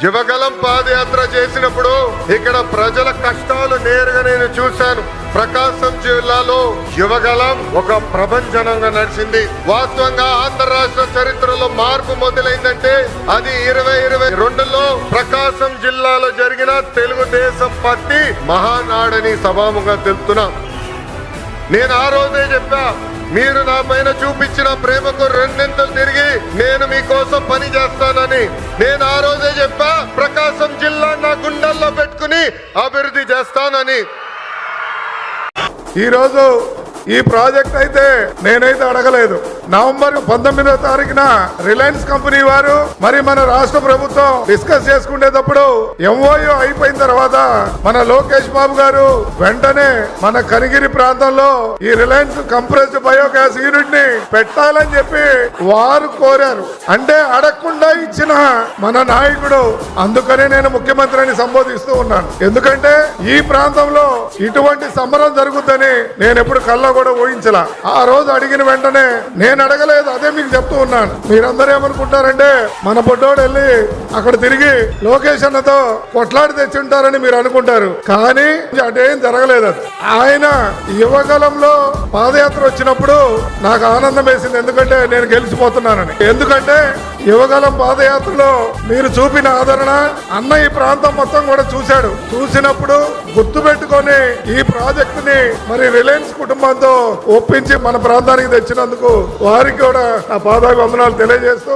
యువగలం పాదయాత్ర చేసినప్పుడు ఇక్కడ ప్రజల కష్టాలు నేరుగా నేను చూశాను. ప్రకాశం జిల్లాలో యువగలం ఒక ప్రభంజనంగా నడిచింది. వాస్తవంగా ఆంధ్ర రాష్ట్ర చరిత్రలో మార్పు మొదలైందంటే అది 2022లో ప్రకాశం జిల్లాలో జరిగిన తెలుగుదేశం పార్టీ మహానాడని సభాముగా తెలుపుతున్నాం. నేను ఆ రోజే చెప్పా, మీరు నా పైన చూపించిన ప్రేమకు రెండింతలు తిరిగి నేను మీకోసం పని చేస్తానని. నేను ఆ రోజే చెప్పా, ప్రకాశం జిల్లా నా గుండెల్లో పెట్టుకుని అభివృద్ధి చేస్తానని. ఈరోజు ఈ ప్రాజెక్ట్ అయితే నేనైతే అడగలేదు. నవంబర్ 19వ తారీఖున రిలయన్స్ కంపెనీ వారు మరి మన రాష్ట్ర ప్రభుత్వం డిస్కస్ చేసుకునేటప్పుడు ఎంఓయూ అయిపోయిన తర్వాత మన లోకేష్ బాబు గారు వెంటనే మన కనిగిరి ప్రాంతంలో ఈ రిలయన్స్ కంప్రెస్డ్ బయోగ్యాస్ యూనిట్ ని పెట్టాలని చెప్పి వారు కోరారు. అంటే అడగకుండా ఇచ్చిన మన నాయకుడు. అందుకనే నేను ముఖ్యమంత్రిని సంబోధిస్తూ ఉన్నాను. ఎందుకంటే ఈ ప్రాంతంలో ఇటువంటి సమరం జరుగుతుందని నేను ఎప్పుడు కళ్ళ కూడా ఊహించలా. ఆ రోజు అడిగిన వెంటనే నేను అడగలేదు, అదే మీకు చెప్తూ ఉన్నాను. మీరందరూ ఏమనుకుంటారంటే మన పొట్టోడు వెళ్ళి అక్కడ తిరిగి లోకేష్ అన్నతో కొట్లాడి తెచ్చి ఉంటారని మీరు అనుకుంటారు. కానీ అటేం జరగలేదు. ఆయన యువగలంలో పాదయాత్ర వచ్చినప్పుడు నాకు ఆనందం వేసింది. ఎందుకంటే నేను గెలిచిపోతున్నానని. ఎందుకంటే యువగలం పాదయాత్రలో మీరు చూపిన ఆదరణ అన్న ఈ ప్రాంతం మొత్తం కూడా చూశాడు. చూసినప్పుడు గుర్తు పెట్టుకొని ఈ ప్రాజెక్టుని మరి రిలయన్స్ కుటుంబంతో ఒప్పించి మన ప్రాంతానికి తెచ్చినందుకు వారికి కూడా ఆ పాదాభివందనాలు తెలియజేస్తూ